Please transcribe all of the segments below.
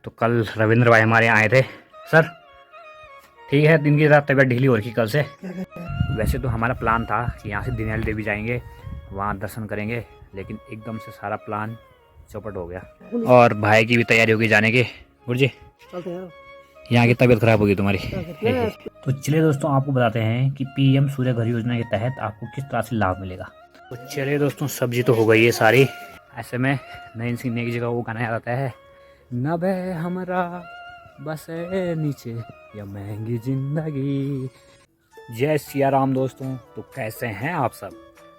तो कल रविंद्र भाई हमारे यहाँ आए थे। सर ठीक है, दिन की रात तबीयत ढीली हो रखी कल से। वैसे तो हमारा प्लान था कि यहाँ से दीनदयाल देवी जाएंगे, वहाँ दर्शन करेंगे, लेकिन एकदम से सारा प्लान चौपट हो गया और भाई की भी तैयारी होगी जाने की। गुरुजी यहाँ की तबीयत खराब होगी तुम्हारी। तो चलिए दोस्तों, आपको बताते हैं कि पीएम सूर्य घर योजना के तहत आपको किस तरह से लाभ मिलेगा। तो चलिए दोस्तों, सब्जी तो हो गई है सारी। ऐसे में नयन सिंह की जगह वो गाना याद आता है, न बे हमारा बस नीचे या महंगी जिंदगी। जय सिया राम दोस्तों। तो कैसे हैं आप सब?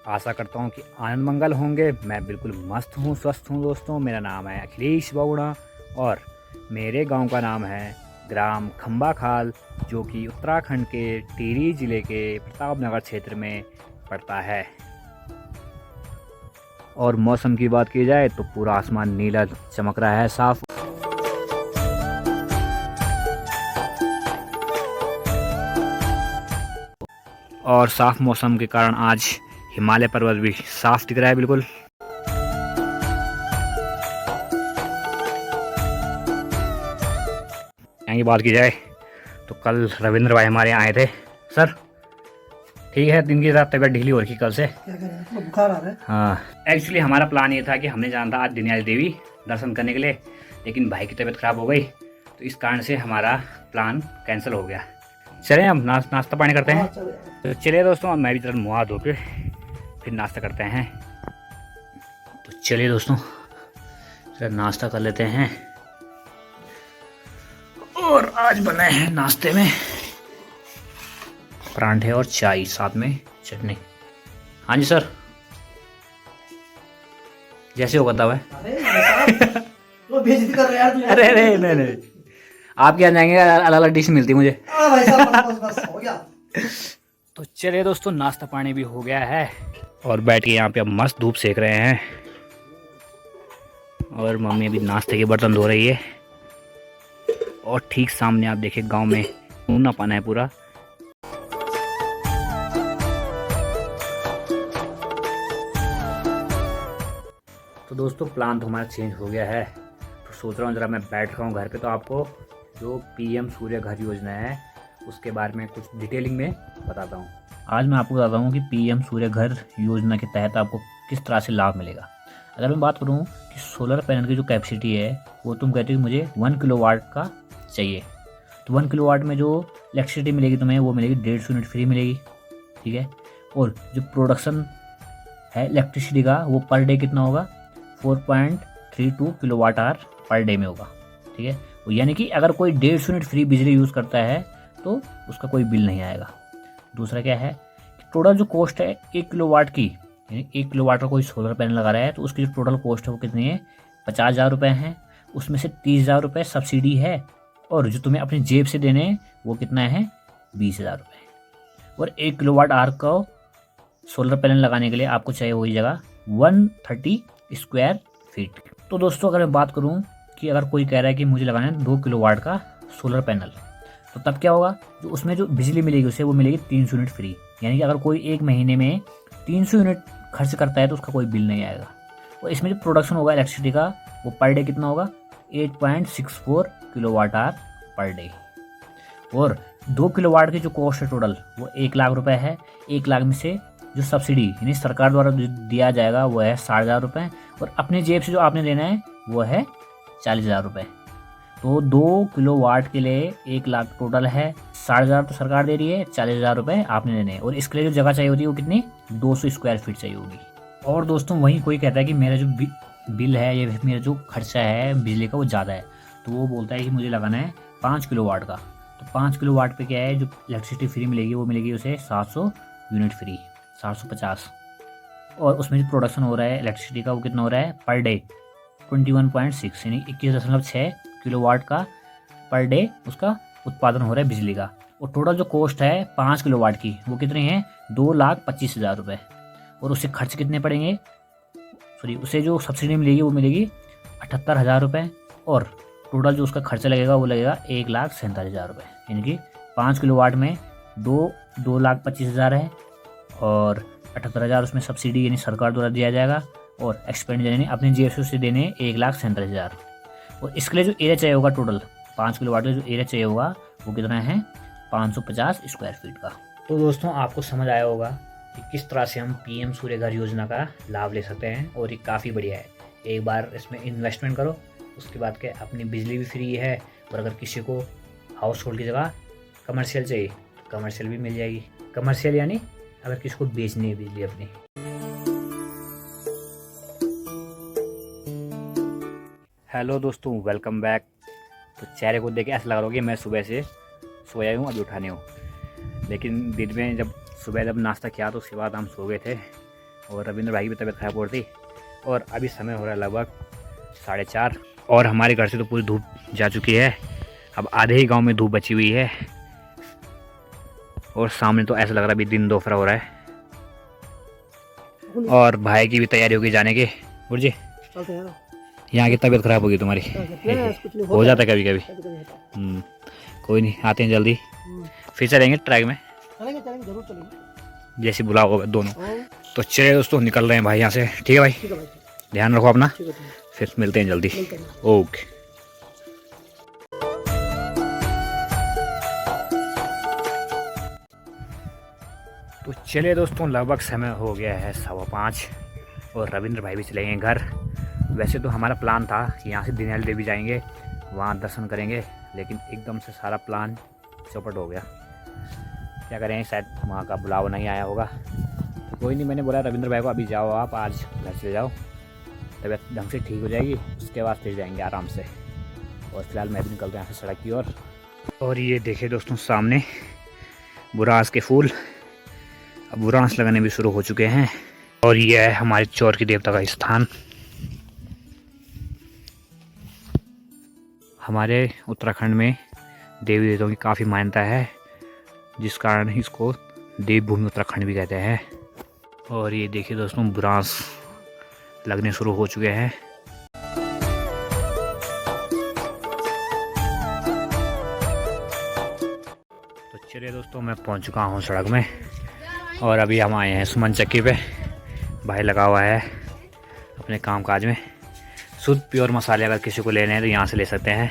आशा करता हूं कि आनंद मंगल होंगे। मैं बिल्कुल मस्त हूं, स्वस्थ हूं दोस्तों। मेरा नाम है अखिलेश बावड़ा और मेरे गांव का नाम है ग्राम खंबा खाल, जो कि उत्तराखंड के टिहरी जिले के प्रतापनगर क्षेत्र में पड़ता है। और मौसम की बात की जाए तो पूरा आसमान नीला चमक रहा है, साफ। और साफ मौसम के कारण आज हिमालय पर्वत भी साफ दिख रहा है बिल्कुल। यहाँ की बात की जाए तो कल रविंद्र भाई हमारे यहाँ आए थे। सर ठीक है, दिन की रात तबीयत ढीली हो रखी कल से। बुखार आ रहा है। हाँ, एक्चुअली हमारा प्लान ये था कि हमने जाना था आज दीनदयाल देवी दर्शन करने के लिए, लेकिन भाई की तबीयत खराब हो गई, तो इस कारण से हमारा प्लान कैंसिल हो गया। चलें हम नाश्ता पानी करते हैं। तो चलिए दोस्तों, अब मैं भी तरह मुँह धो के फिर नाश्ता करते हैं। तो चलिए दोस्तों, चलिए नाश्ता कर लेते हैं। और आज बनाए हैं नाश्ते में परांठे और चाय, साथ में चटनी। हाँ जी सर, जैसे होगा तब है। बेइज्जती कर रहे यार। अरे अरे नहीं, आप क्या जाएंगे, अलग अलग डिश मिलती मुझे। भाई साहब बस हो गया। तो चलिए दोस्तों, नाश्ता पानी भी हो गया है और बैठ के यहाँ पे अब मस्त धूप सेक रहे हैं। और मम्मी अभी नाश्ते के बर्तन धो रही है। और ठीक सामने आप देखिए गांव में ऊना पाना है पूरा। तो दोस्तों, प्लान तो हमारा चेंज हो गया है। तो सोच रहा हूँ जरा मैं बैठ रहा हूँ घर पे, तो आपको जो पीएम सूर्य घर योजना है उसके बारे में कुछ डिटेलिंग में बताता हूँ। आज मैं आपको बताता हूँ कि पीएम सूर्य घर योजना के तहत आपको किस तरह से लाभ मिलेगा। अगर मैं बात करूँ कि सोलर पैनल की जो कैपेसिटी है वो तुम कहते हो मुझे 1 किलोवाट का चाहिए, तो 1 किलोवाट में जो इलेक्ट्रिसिटी मिलेगी तुम्हें वो मिलेगी 150 यूनिट फ्री मिलेगी, ठीक है। और जो प्रोडक्शन है इलेक्ट्रिसिटी का वो पर डे कितना होगा, 4.32 किलोवाट आवर पर डे में होगा, ठीक है। यानी कि अगर कोई 150 यूनिट फ्री बिजली यूज़ करता है तो उसका कोई बिल नहीं आएगा। दूसरा क्या है कि टोटल जो कॉस्ट है 1 किलोवाट की, यानी 1 किलोवाट का कोई सोलर पैनल लगा रहा है तो उसकी जो टोटल कॉस्ट है वो कितनी है, 50,000 रुपये है। उसमें से 30,000 रुपये सब्सिडी है और जो तुम्हें अपनी जेब से देने हैं वो कितना है, 20,000 रुपये। और 1 किलोवाट आवर का सोलर पैनल लगाने के लिए आपको चाहिए वही जगह 130 स्क्वायर फीट। तो दोस्तों, अगर मैं बात करूं कि अगर कोई कह रहा है कि मुझे लगाना है 2 किलोवाट का सोलर पैनल, तो तब क्या होगा, जो उसमें जो बिजली मिलेगी उसे वो मिलेगी 300 यूनिट फ्री। यानी कि अगर कोई एक महीने में 300 यूनिट खर्च करता है तो उसका कोई बिल नहीं आएगा। और इसमें जो प्रोडक्शन होगा इलेक्ट्रिसिटी का वो पर डे कितना होगा, 8.64 किलोवाट आवर पर डे। और 2 किलोवाट की जो कॉस्ट है टोटल वो 1 लाख रुपए है। 1 लाख में से जो सब्सिडी यानी सरकार द्वारा दिया जाएगा वो है 60,000 रुपये, और अपनी जेब से जो आपने देना है वो है 40,000 रुपये। तो 2 किलोवाट के लिए 1 लाख टोटल है, 60,000 तो सरकार दे रही है, 40,000 रुपये आपने देने हैं। और इसके लिए जो जगह चाहिए होती है वो कितनी, 200 स्क्वायर फीट चाहिए होगी। और दोस्तों, वहीं कोई कहता है कि मेरा जो बिल है, ये मेरा जो खर्चा है बिजली का वो ज़्यादा है, तो वो बोलता है कि मुझे लगाना है 5 किलोवाट का। तो 5 किलोवाट पे क्या है, जो इलेक्ट्रिसिटी फ्री मिलेगी वो मिलेगी उसे 700 यूनिट फ्री, 750। और उसमें जो प्रोडक्शन हो रहा है इलेक्ट्रिसिटी का वो कितना हो रहा है पर डे, 21.6 यानी 21.6 किलोवाट का पर डे उसका उत्पादन हो रहा है बिजली का। और टोटल जो कॉस्ट है 5 किलोवाट की वो कितनी है, 2,25,000 रुपये। और उससे खर्च कितने पड़ेंगे, उसे जो सब्सिडी मिलेगी वो मिलेगी 78,000 रुपये। और टोटल जो उसका खर्चा लगेगा वो लगेगा 1,47,000 रुपये। यानी कि 5 किलोवाट में 2,25,000 है और 78,000 उसमें सब्सिडी यानी सरकार द्वारा दिया जाएगा, और एक्सपेंडिचर यानी अपनी जेब से देने 1,47,000। और इसके लिए जो एरिया चाहिए होगा टोटल 5 किलोवाट का जो एरिया चाहिए होगा वो कितना है 550 स्क्वायर फीट का। तो दोस्तों आपको समझ आया होगा कि किस तरह से हम पीएम सूर्य घर योजना का लाभ ले सकते हैं और ये काफ़ी बढ़िया है। एक बार इसमें इन्वेस्टमेंट करो, उसके बाद के अपनी बिजली भी फ्री है। और अगर किसी को हाउस होल्ड की जगह कमर्शियल चाहिए कमर्शियल भी मिल जाएगी। कमर्शियल यानी अगर किसी को बेचनी है बिजली अपनी। हेलो दोस्तों, वेलकम बैक। तो चेहरे को देख के ऐसा लग रहा होगा कि मैं सुबह से सोया हूँ, अभी उठाने हूँ। लेकिन दिन में जब नाश्ता किया तो उसके बाद हम सो गए थे और रविंद्र भाई की भी तबीयत खराब हो रही थी। और अभी समय हो रहा है लगभग 4:30 और हमारे घर से तो पूरी धूप जा चुकी है। अब आधे ही गांव में धूप बची हुई है और सामने तो ऐसा लग रहा है अभी दिन दोपहर हो रहा है। और भाई की भी तैयारी होगी जाने की। गुरुजी यहाँ की तबीयत खराब होगी तुम्हारी, हो जाता है कभी कभी। कोई नहीं, आते हैं जल्दी, फिर चलेंगे ट्रैक में, जरूर चलेंगे जैसे बुलाओ होगा दोनों। तो चलिए दोस्तों, निकल रहे हैं भाई यहाँ से। ठीक है भाई, ध्यान रखो अपना, फिर मिलते हैं जल्दी। ओके। तो चलिए दोस्तों, लगभग समय हो गया है 5:15 और रविंद्र भाई भी चलेंगे घर। वैसे तो हमारा प्लान था कि यहाँ से दीनदयाल देवी जाएंगे, वहाँ दर्शन करेंगे, लेकिन एकदम से सारा प्लान चौपट हो गया। क्या करें, शायद वहाँ का बुलावा नहीं आया होगा। तो कोई नहीं, मैंने बोला रविंद्र भाई को अभी जाओ, आप आज घर चले जाओ, तबीयत ढंग से ठीक हो जाएगी, उसके बाद फिर जाएंगे आराम से। और फिलहाल मैं भी निकलता हूँ यहाँ से सड़क की ओर। और ये देखिए दोस्तों, सामने बुरांस के फूल, अब बुरांस लगाने भी शुरू हो चुके हैं। और ये है हमारे चौर की देवता का स्थान। हमारे उत्तराखंड में देवी देवताओं की काफ़ी मान्यता है, जिस कारण इसको देवभूमि उत्तराखंड भी कहते हैं। और ये देखिए दोस्तों, बुरांस लगने शुरू हो चुके हैं। तो चलिए दोस्तों, मैं पहुंच चुका हूं सड़क में और अभी हम आए हैं सुमन चक्की पे। भाई लगा हुआ है अपने काम काज में। शुद्ध प्योर मसाले अगर किसी को लेने हैं तो यहाँ से ले सकते हैं।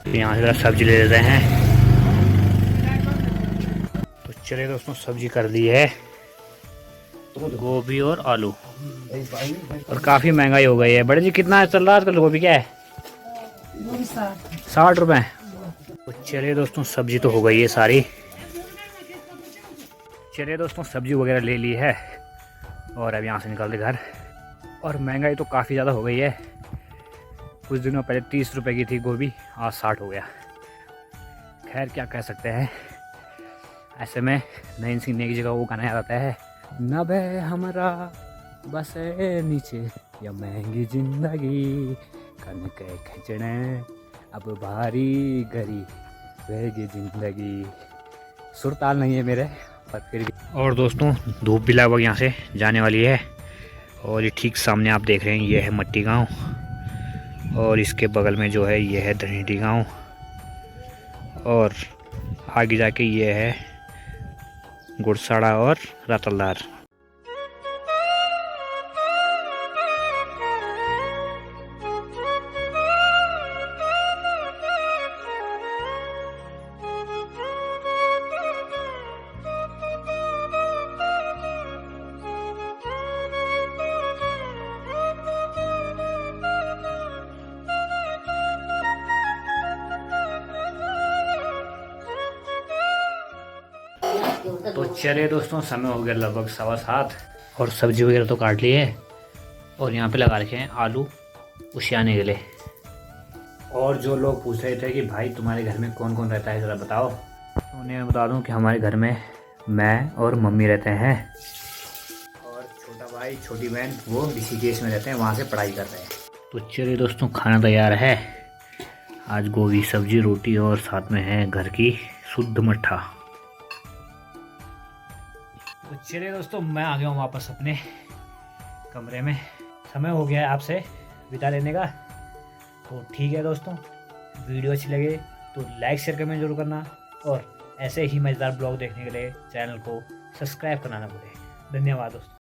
तो यहाँ से सब्जी ले लेते हैं। तो चलिए दोस्तों, सब्जी कर ली है, गोभी और आलू। और काफ़ी महंगाई हो गई है। बड़े जी, कितना चल रहा है आजकल गोभी? क्या है? 60 रुपये। तो चलिए दोस्तों, सब्जी तो हो गई है सारी। चलिए दोस्तों, सब्जी वगैरह ले ली है और अब यहाँ से निकलते घर। और महंगाई तो काफ़ी ज़्यादा हो गई है। कुछ दिनों पहले 30 रुपये की थी गोभी, आज 60 हो गया। खैर क्या कह सकते हैं। ऐसे में नई सीने की जगह वो गाना याद आता है, न बे हमारा बस नीचे या महंगी जिंदगी कनक खिंचने अब भारी गरी रहेगी जिंदगी। सुरताल नहीं है मेरे, पर फिर भी। और दोस्तों, धूप भी लगभग यहाँ से जाने वाली है। और ये ठीक सामने आप देख रहे हैं, ये है मट्टी गांव और इसके बगल में जो है ये है धनीटी गांव। और आगे जाके ये है गुड़साड़ा और रतलदार। तो चलिए दोस्तों, समय हो गया लगभग 7:15 और सब्जी वगैरह तो काट ली है और यहाँ पे लगा रखे हैं आलू उसियाने के लिए। और जो लोग पूछ रहे थे कि भाई तुम्हारे घर में कौन कौन रहता है ज़रा बताओ, तो उन्हें मैं बता दूं कि हमारे घर में मैं और मम्मी रहते हैं और छोटा भाई छोटी बहन वो ऋषिकेश में रहते हैं, वहाँ से पढ़ाई कर रहे हैं। तो चलिए दोस्तों, खाना तैयार है। आज गोभी सब्जी रोटी और साथ में है घर की शुद्ध मट्ठा। तो चलिए दोस्तों, मैं आ गया हूँ वापस अपने कमरे में। समय हो गया है आपसे विदा लेने का। तो ठीक है दोस्तों, वीडियो अच्छी लगे तो लाइक शेयर कमेंट जरूर करना और ऐसे ही मज़ेदार ब्लॉग देखने के लिए चैनल को सब्सक्राइब करना ना भूलें। धन्यवाद दोस्तों।